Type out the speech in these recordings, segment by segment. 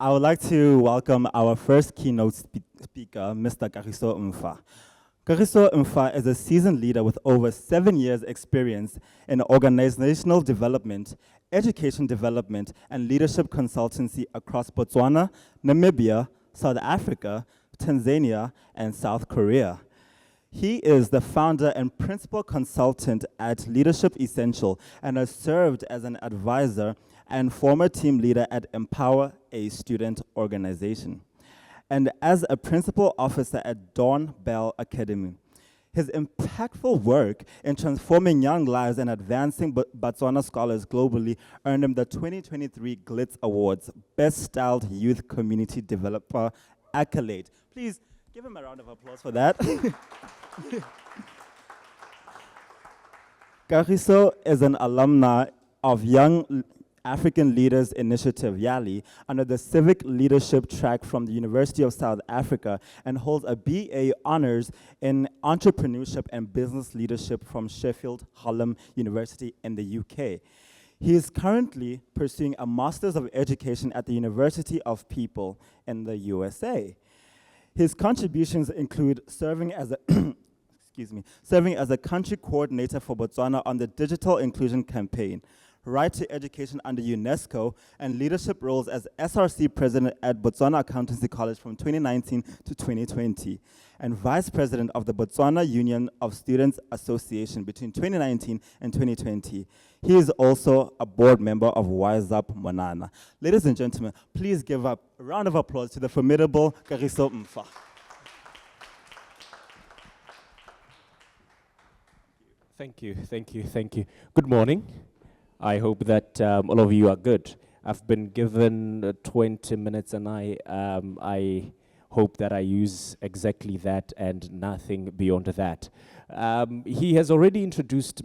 I would like to welcome our first keynote speaker, Mr. Kagiso Mfa. Kagiso Mfa is a seasoned leader with over 7 years' experience in organizational development, education development, and leadership consultancy across Botswana, Namibia, South Africa, Tanzania, and South Korea. He is the founder and principal consultant at Leadership Essential and has served as an advisor and former team leader at Empower, a student organization, and as a principal officer at Dawn Bell Academy. His impactful work in transforming young lives and advancing Botswana scholars globally earned him the 2023 Glitz Awards Best Styled Youth Community Developer accolade. Please give him a round of applause for that. Kagiso is an alumna of Young African Leaders Initiative, YALI, under the Civic Leadership track from the University of South Africa, and holds a BA Honours in Entrepreneurship and Business Leadership from Sheffield Hallam University in the UK. He is currently pursuing a Master's of Education at the University of People in the USA. His contributions include serving as a serving as a country coordinator for Botswana on the Digital Inclusion Campaign, Right to Education under UNESCO, and leadership roles as SRC President at Botswana Accountancy College from 2019 to 2020, and Vice President of the Botswana Union of Students Association between 2019 and 2020. He is also a board member of Wise Up Monana. Ladies and gentlemen, please give up a round of applause to the formidable Kagiso Mfa. Thank you, thank you, thank you. Good morning. I hope that all of you are good. I've been given 20 minutes and I hope that I use exactly that and nothing beyond that. He has already introduced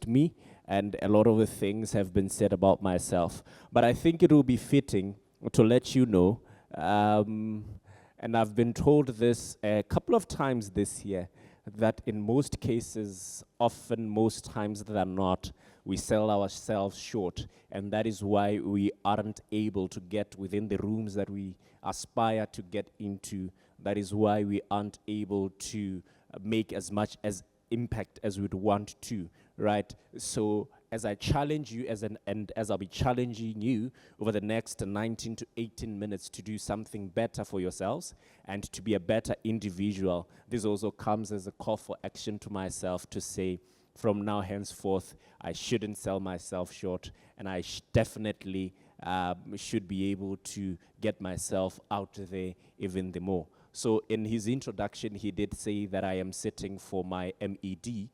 me, and a lot of the things have been said about myself. But I think it will be fitting to let you know, and I've been told this a couple of times this year, that in most cases, often most times than not, we sell ourselves short, and that is why we aren't able to get within the rooms that we aspire to get into. That is why we aren't able to make as much as impact as we'd want to, right? So as I challenge you, and as I'll be challenging you over the next 19 to 18 minutes to do something better for yourselves and to be a better individual, this also comes as a call for action to myself to say, from now henceforth, I shouldn't sell myself short, and I definitely should be able to get myself out there even the more. So in his introduction, he did say that I am sitting for my MED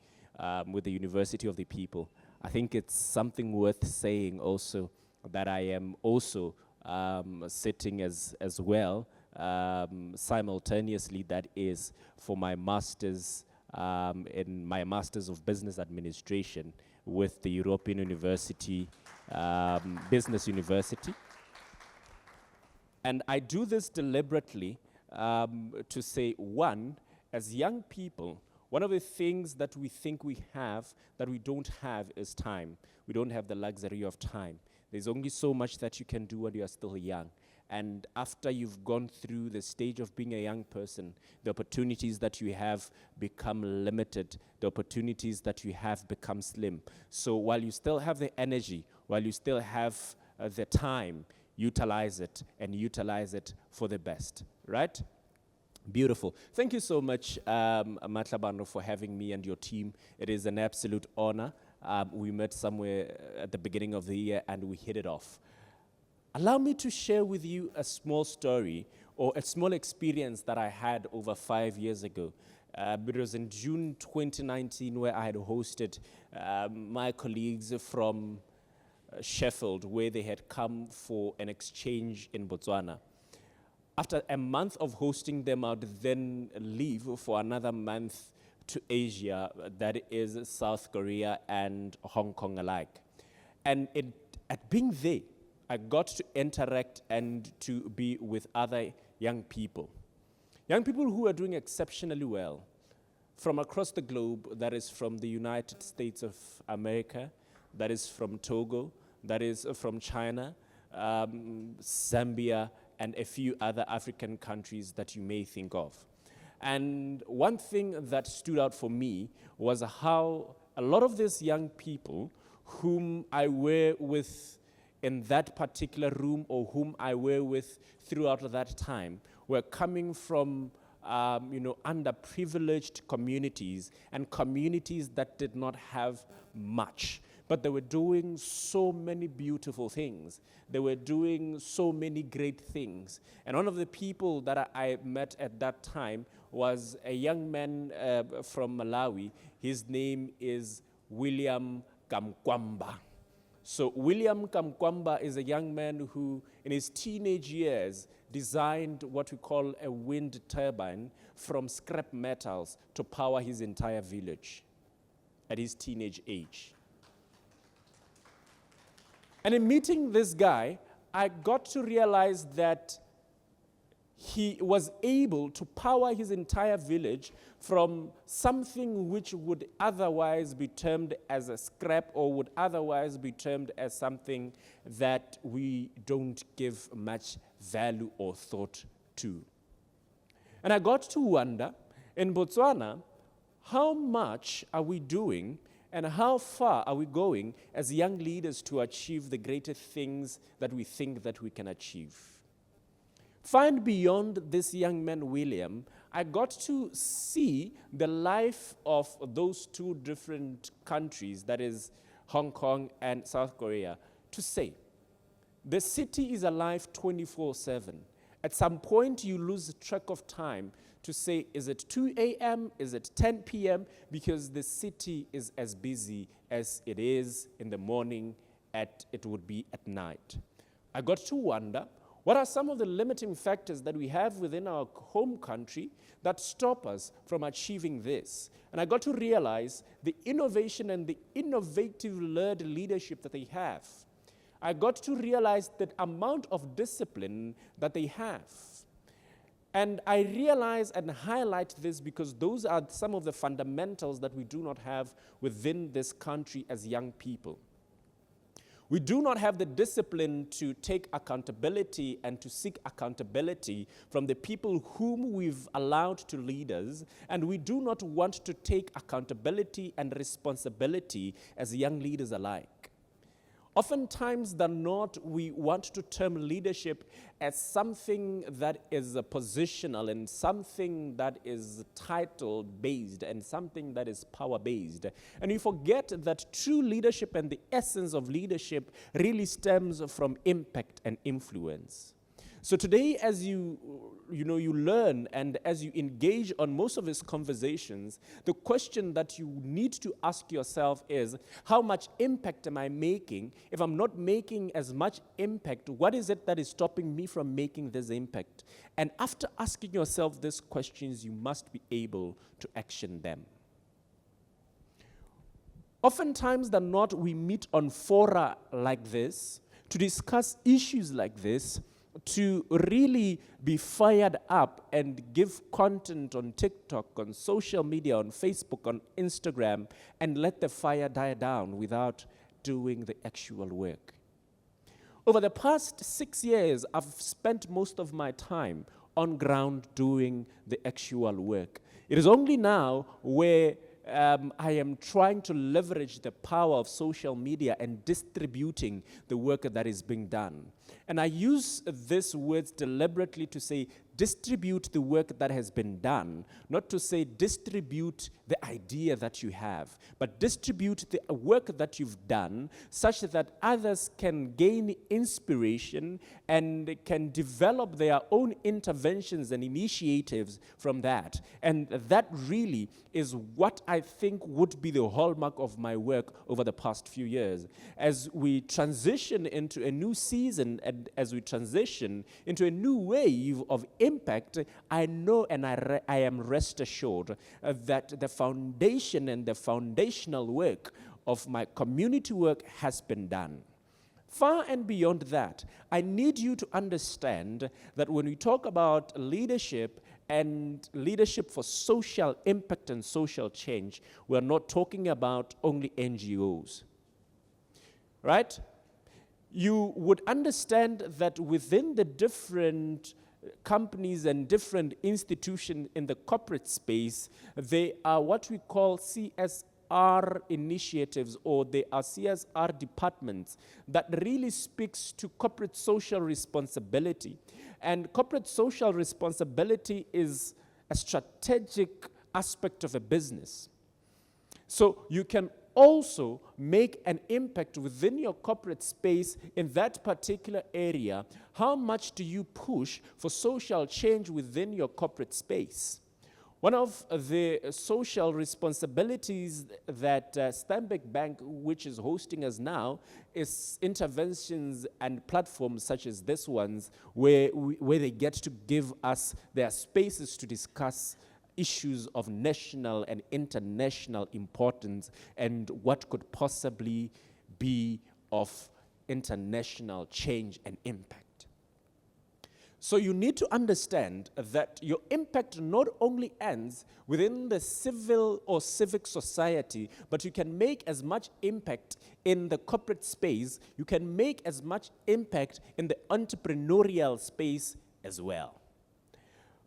with the University of the People. I think it's something worth saying also that I am also sitting as well, simultaneously, that is, for my master's in my Master's of Business Administration with the European University, Business University. And I do this deliberately to say, one, as young people, one of the things that we think we have that we don't have is time. We don't have the luxury of time. There's only so much that you can do when you are still young. And after you've gone through the stage of being a young person, the opportunities that you have become limited. The opportunities that you have become slim. So while you still have the energy, while you still have the time, utilize it, and utilize it for the best, right? Beautiful. Thank you so much, Matlabano, for having me and your team. It is an absolute honor. We met somewhere at the beginning of the year and we hit it off. Allow me to share with you a small story or a small experience that I had over 5 years ago. It was in June 2019 where I had hosted my colleagues from Sheffield, where they had come for an exchange in Botswana. After a month of hosting them, I would then leave for another month to Asia, that is South Korea and Hong Kong alike. And at being there, I got to interact and to be with other young people who are doing exceptionally well from across the globe. That is from the United States of America, that is from Togo, that is from China, Zambia, and a few other African countries that you may think of. And one thing that stood out for me was how a lot of these young people whom I were with in that particular room, or whom I were with throughout that time, were coming from underprivileged communities, and communities that did not have much. But they were doing so many beautiful things. They were doing so many great things. And one of the people that I met at that time was a young man from Malawi. His name is William Kamkwamba. So William Kamkwamba is a young man who, in his teenage years, designed what we call a wind turbine from scrap metals to power his entire village at his teenage age. And in meeting this guy, I got to realize that he was able to power his entire village from something which would otherwise be termed as a scrap, or would otherwise be termed as something that we don't give much value or thought to. And I got to wonder, in Botswana, how much are we doing and how far are we going as young leaders to achieve the greater things that we think that we can achieve? Find beyond this young man, William, I got to see the life of those two different countries, that is Hong Kong and South Korea, to say, the city is alive 24/7. At some point, you lose track of time to say, is it 2 a.m., is it 10 p.m., because the city is as busy as it is in the morning, it would be at night. I got to wonder, what are some of the limiting factors that we have within our home country that stop us from achieving this? And I got to realize the innovation and the innovative-led leadership that they have. I got to realize the amount of discipline that they have. And I realize and highlight this because those are some of the fundamentals that we do not have within this country as young people. We do not have the discipline to take accountability and to seek accountability from the people whom we've allowed to lead us, and we do not want to take accountability and responsibility as young leaders alike. Oftentimes than not, we want to term leadership as something that is positional and something that is title-based and something that is power-based. And we forget that true leadership and the essence of leadership really stems from impact and influence. So today, as you learn and as you engage on most of these conversations, the question that you need to ask yourself is, how much impact am I making? If I'm not making as much impact, what is it that is stopping me from making this impact? And after asking yourself these questions, you must be able to action them. Oftentimes than not, we meet on fora like this to discuss issues like this, to really be fired up and give content on TikTok, on social media, on Facebook, on Instagram, and let the fire die down without doing the actual work. Over the past 6 years, I've spent most of my time on ground doing the actual work. It is only now where I am trying to leverage the power of social media and distributing the work that is being done. And I use these words deliberately to say, distribute the work that has been done, not to say distribute the idea that you have, but distribute the work that you've done such that others can gain inspiration and can develop their own interventions and initiatives from that. And that really is what I think would be the hallmark of my work over the past few years. As we transition into a new season and as we transition into a new wave of impact, I know and I am rest assured that the foundation and the foundational work of my community work has been done. Far and beyond that, I need you to understand that when we talk about leadership and leadership for social impact and social change, we're not talking about only NGOs, right? you would understand that within the different companies and different institutions in the corporate space, they are what we call CSR initiatives, or they are CSR departments that really speaks to corporate social responsibility. And corporate social responsibility is a strategic aspect of a business. So you can also make an impact within your corporate space in that particular area. How much do you push for social change within your corporate space? One of the social responsibilities that Stanbic Bank, which is hosting us now, is interventions and platforms such as this ones, where they get to give us their spaces to discuss issues of national and international importance and what could possibly be of international change and impact. So you need to understand that your impact not only ends within the civil or civic society, but you can make as much impact in the corporate space, you can make as much impact in the entrepreneurial space as well.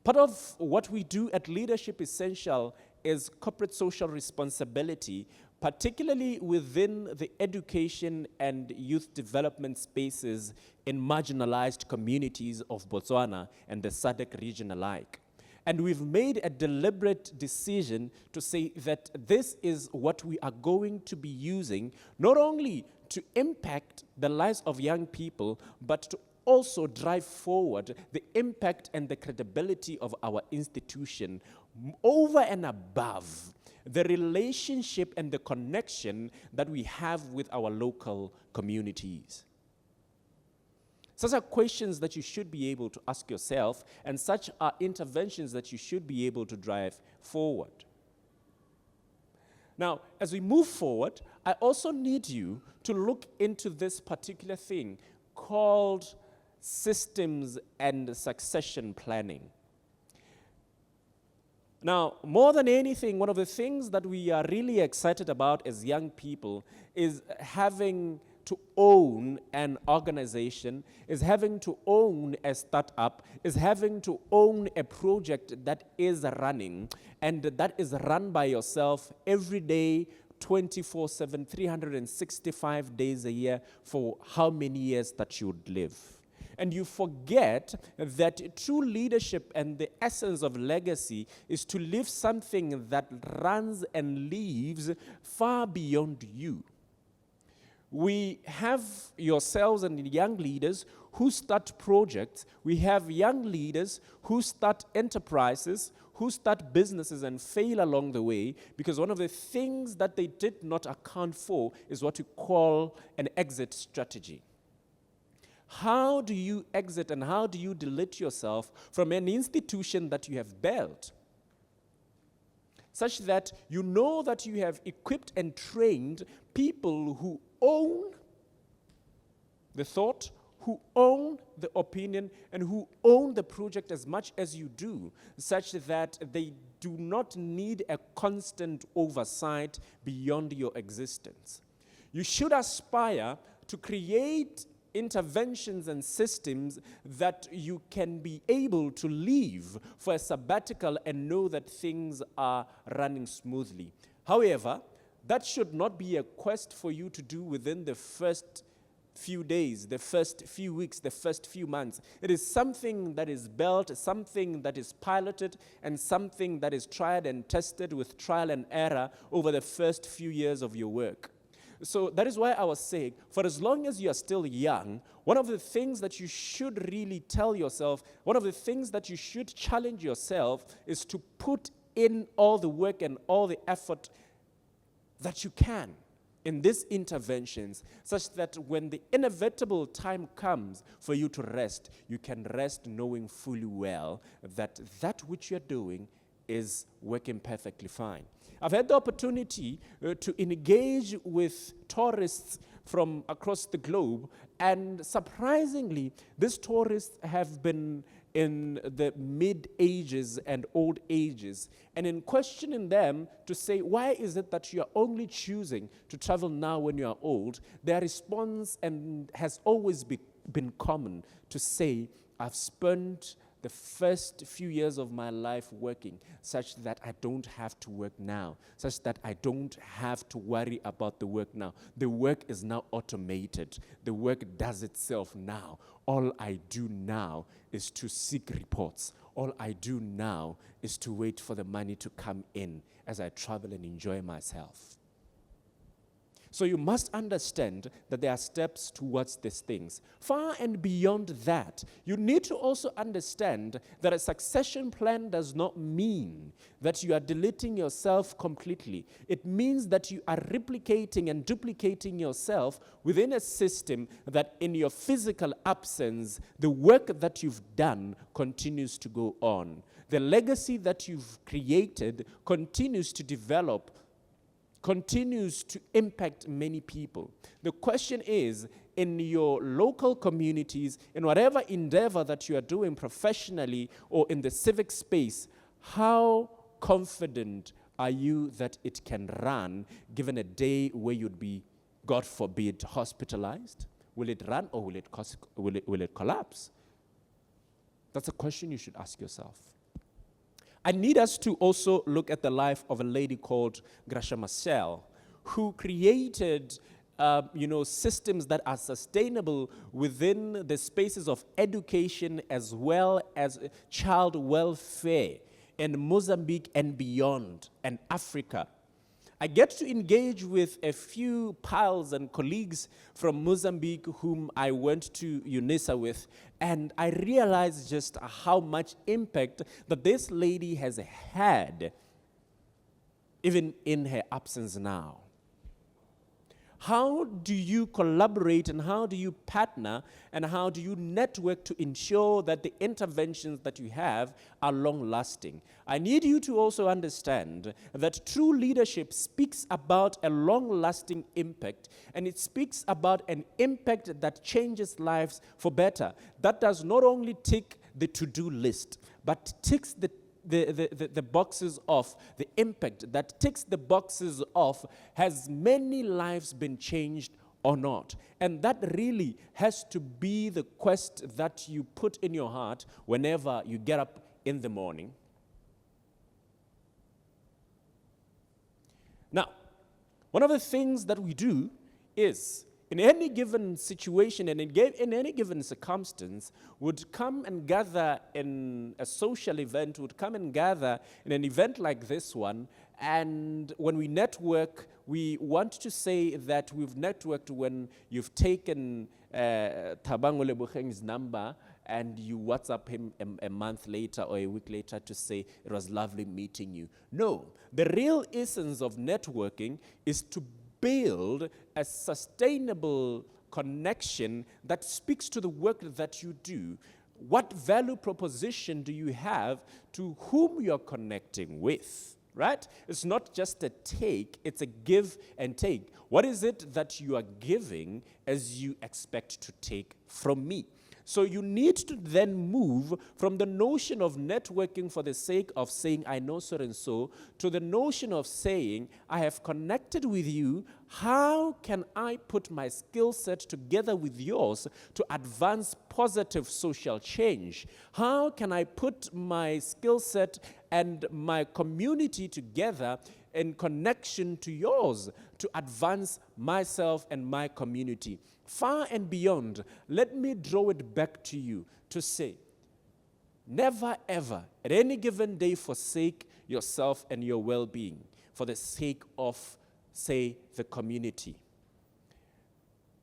Part of what we do at Leadership Essential is corporate social responsibility, particularly within the education and youth development spaces in marginalized communities of Botswana and the SADC region alike. And we've made a deliberate decision to say that this is what we are going to be using, not only to impact the lives of young people, but to also drive forward the impact and the credibility of our institution over and above the relationship and the connection that we have with our local communities. Such are questions that you should be able to ask yourself, and such are interventions that you should be able to drive forward. Now, as we move forward, I also need you to look into this particular thing called systems and succession planning. Now, more than anything, one of the things that we are really excited about as young people is having to own an organization, is having to own a startup, is having to own a project that is running, and that is run by yourself every day, 24/7, 365 days a year, for how many years that you would live. And you forget that true leadership and the essence of legacy is to leave something that runs and lives far beyond you. We have yourselves and young leaders who start projects. We have young leaders who start enterprises, who start businesses and fail along the way, because one of the things that they did not account for is what we call an exit strategy. How do you exit and how do you delete yourself from an institution that you have built, such that you know that you have equipped and trained people who own the thought, who own the opinion, and who own the project as much as you do, such that they do not need a constant oversight beyond your existence. You should aspire to create interventions and systems that you can be able to leave for a sabbatical and know that things are running smoothly. However, that should not be a quest for you to do within the first few days, the first few weeks, the first few months. It is something that is built, something that is piloted, and something that is tried and tested with trial and error over the first few years of your work. So that is why I was saying, for as long as you are still young, one of the things that you should really tell yourself, one of the things that you should challenge yourself is to put in all the work and all the effort that you can in these interventions, such that when the inevitable time comes for you to rest, you can rest knowing fully well that that which you're doing is working perfectly fine. I've had the opportunity to engage with tourists from across the globe, and surprisingly, these tourists have been in the mid-ages and old ages. And in questioning them to say, why is it that you are only choosing to travel now when you are old, their response has always been common to say, I've spent the first few years of my life working such that I don't have to work now, such that I don't have to worry about the work now. The work is now automated. The work does itself now. All I do now is to seek reports. All I do now is to wait for the money to come in as I travel and enjoy myself. So you must understand that there are steps towards these things. Far and beyond that, you need to also understand that a succession plan does not mean that you are deleting yourself completely. It means that you are replicating and duplicating yourself within a system that in your physical absence, the work that you've done continues to go on. The legacy that you've created continues to develop, continues to impact many people. The question is, in your local communities, in whatever endeavor that you are doing professionally or in the civic space, how confident are you that it can run given a day where you'd be, God forbid, hospitalized? Will it run or will it collapse? That's a question you should ask yourself. I need us to also look at the life of a lady called Gracia Marcel, who created systems that are sustainable within the spaces of education as well as child welfare in Mozambique and beyond, and Africa. I get to engage with a few pals and colleagues from Mozambique whom I went to UNISA with, and I realized just how much impact that this lady has had, even in her absence now. How do you collaborate and how do you partner and how do you network to ensure that the interventions that you have are long-lasting? I need you to also understand that true leadership speaks about a long-lasting impact, and it speaks about an impact that changes lives for better. That does not only tick the to-do list, but ticks the boxes of the impact, that ticks the boxes of has many lives been changed or not. And that really has to be the quest that you put in your heart whenever you get up in the morning. Now, one of the things that we do is, in any given situation and in any given circumstance, would come and gather in a social event, would come and gather in an event like this one, and when we network, we want to say that we've networked when you've taken Thabango Leboheng's number and you WhatsApp him a month later or a week later to say, it was lovely meeting you. No, the real essence of networking is to build a sustainable connection that speaks to the work that you do. What value proposition do you have to whom you're connecting with, right? It's not just a take, it's a give and take. What is it that you are giving as you expect to take from me? So you need to then move from the notion of networking for the sake of saying, I know so and so, to the notion of saying, I have connected with you. How can I put my skill set together with yours to advance positive social change? How can I put my skill set and my community together in connection to yours to advance myself and my community? Far and beyond, let me draw it back to you to say, never ever, at any given day, forsake yourself and your well-being for the sake of, say, the community.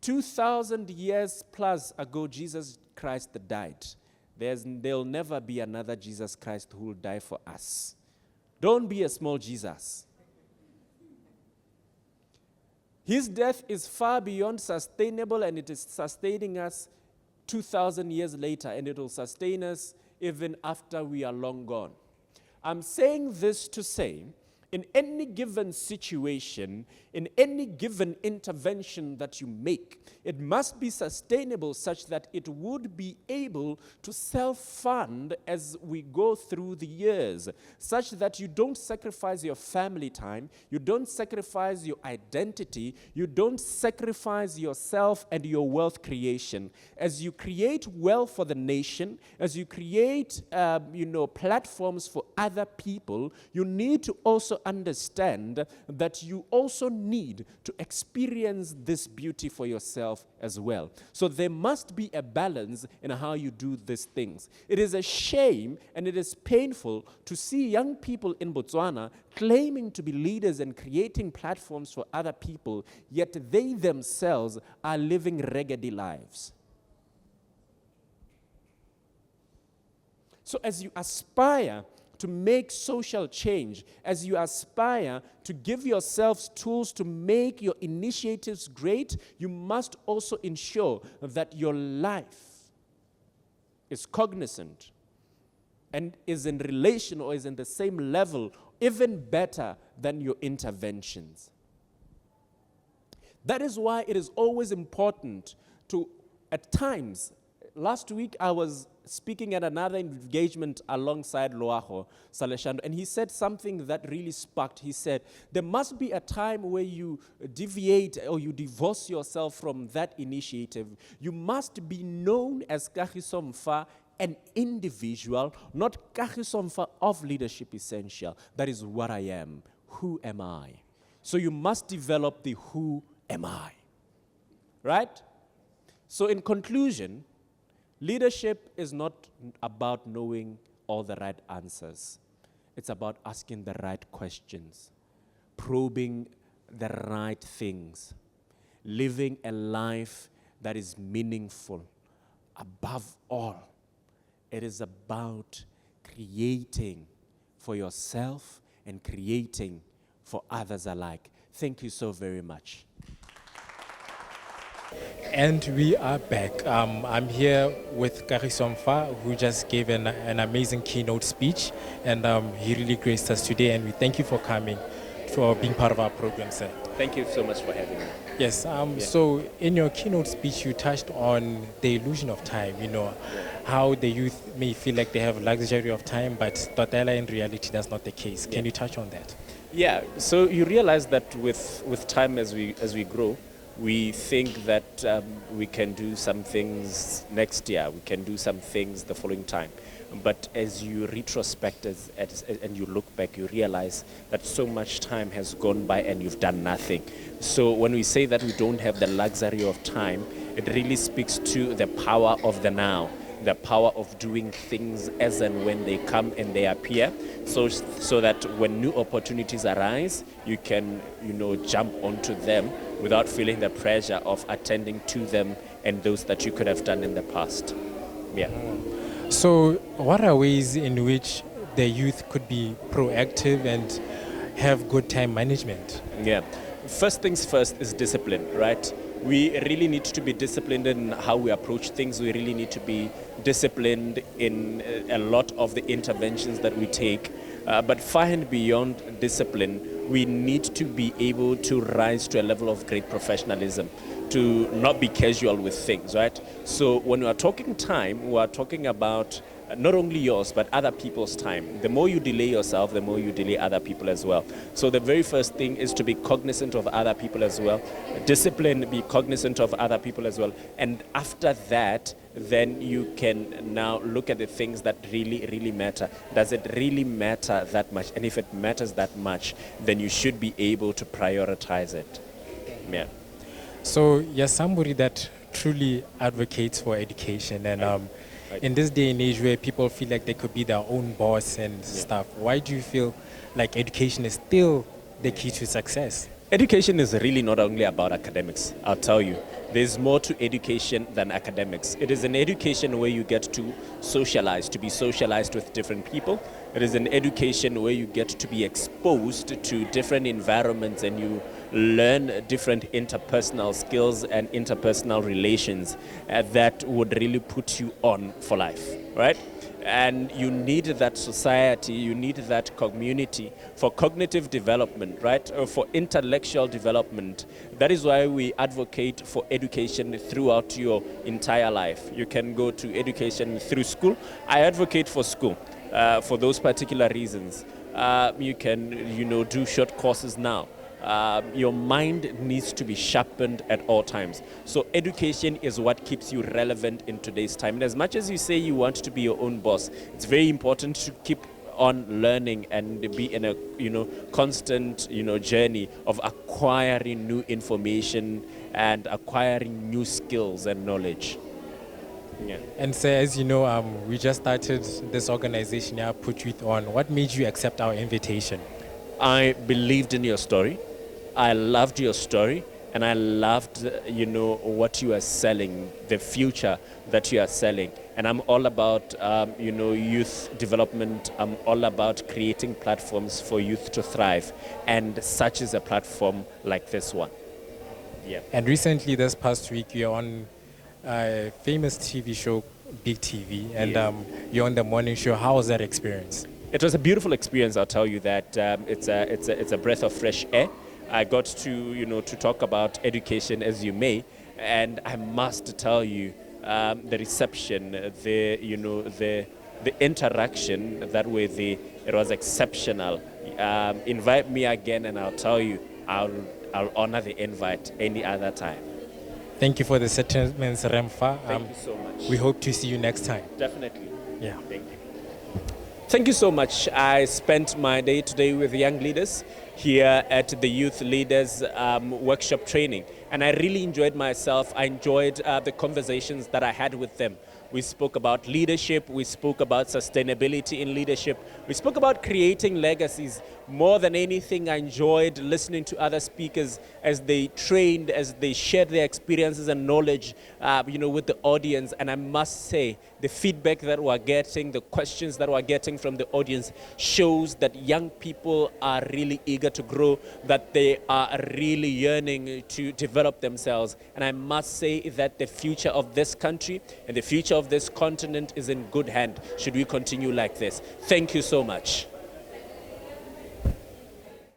2,000 years plus ago, Jesus Christ died. There'll never be another Jesus Christ who will die for us. Don't be a small Jesus. His death is far beyond sustainable, and it is sustaining us 2,000 years later, and it will sustain us even after we are long gone. I'm saying this to say In any given situation, in any given intervention that you make, it must be sustainable such that it would be able to self-fund as we go through the years, such that you don't sacrifice your family time, you don't sacrifice your identity, you don't sacrifice yourself and your wealth creation. As you create wealth for the nation, as you create platforms for other people, you need to also understand that you also need to experience this beauty for yourself as well. So there must be a balance in how you do these things. It is a shame and it is painful to see young people in Botswana claiming to be leaders and creating platforms for other people, yet they themselves are living raggedy lives. So as you aspire to make social change, as you aspire to give yourselves tools to make your initiatives great, you must also ensure that your life is cognizant and is in relation or is in the same level, even better than your interventions. That is why it is always important to, at times, last week I was speaking at another engagement alongside Loaho Saleshando, and he said something that really sparked. He said, there must be a time where you deviate or you divorce yourself from that initiative. You must be known as Kagiso Mfa, an individual, not Kagiso Mfa of Leadership Essential. That is what I am. Who am I? So you must develop the who am I, right? So in conclusion, leadership is not about knowing all the right answers. It's about asking the right questions, probing the right things, living a life that is meaningful. Above all, it is about creating for yourself and creating for others alike. Thank you so very much. And we are back. I'm here with Kagiso Mfa, who just gave an amazing keynote speech, and he really graced us today, and we thank you for coming, for being part of our program, sir. Thank you so much for having me. Yes, so in your keynote speech, you touched on the illusion of time, how the youth may feel like they have luxury of time, but Totela in reality that's not the case. Can you touch on that? Yeah, so you realize that with time as we grow, we think that we can do some things next year, we can do some things the following time. But as you retrospect and you look back, you realize that so much time has gone by and you've done nothing. So when we say that we don't have the luxury of time, it really speaks to the power of the now, the power of doing things as and when they come and they appear, so that when new opportunities arise, you can, jump onto them without feeling the pressure of attending to them and those that you could have done in the past. Yeah. So what are ways in which the youth could be proactive and have good time management? Yeah. First things first is discipline, right? We really need to be disciplined in how we approach things. We really need to be disciplined in a lot of the interventions that we take. But far and beyond discipline, we need to be able to rise to a level of great professionalism, to not be casual with things, right? So when we are talking time, we are talking about not only yours, but other people's time. The more you delay yourself, the more you delay other people as well. So the very first thing is to be cognizant of other people as well. Discipline, be cognizant of other people as well. And after that, then you can now look at the things that really, really matter. Does it really matter that much? And if it matters that much, then you should be able to prioritize it. Yeah. So you're somebody that truly advocates for education, and in this day and age where people feel like they could be their own boss and stuff, why do you feel like education is still the key to success? Education is really not only about academics, I'll tell you. There's more to education than academics. It is an education where you get to socialize, to be socialized with different people. It is an education where you get to be exposed to different environments and you learn different interpersonal skills and interpersonal relations that would really put you on for life, right? And you need that society, you need that community for cognitive development, right? Or for intellectual development. That is why we advocate for education throughout your entire life. You can go to education through school. I advocate for school for those particular reasons. You can, do short courses now. Your mind needs to be sharpened at all times. So education is what keeps you relevant in today's time. And as much as you say you want to be your own boss, it's very important to keep on learning and be in a constant journey of acquiring new information and acquiring new skills and knowledge. Yeah. And so, as you know, we just started this organization here, PutYouthOn. What made you accept our invitation? I believed in your story. I loved your story, and I loved, what you are selling, the future that you are selling. And I'm all about, youth development. I'm all about creating platforms for youth to thrive, and such is a platform like this one. Yeah. And recently, this past week, you're on a famous TV show, Big TV, and you're on the morning show. How was that experience? It was a beautiful experience. I'll tell you that. It's a breath of fresh air. I got to talk about education, as you may, and I must tell you, the reception, the interaction that way, it was exceptional. Invite me again, and I'll tell you, I'll honor the invite any other time. Thank you for the sentiments, Mfa. Thank you so much. We hope to see you next time. Definitely. Yeah. Thank you. Thank you so much. I spent my day today with young leaders here at the Youth Leaders Workshop training, and I really enjoyed myself. I enjoyed the conversations that I had with them. We spoke about leadership, we spoke about sustainability in leadership, we spoke about creating legacies. More than anything, I enjoyed listening to other speakers as they trained, as they shared their experiences and knowledge, with the audience. And I must say, the feedback that we're getting, the questions that we're getting from the audience shows that young people are really eager to grow, that they are really yearning to develop themselves. And I must say that the future of this country and the future of this continent is in good hand should we continue like this. Thank you so much.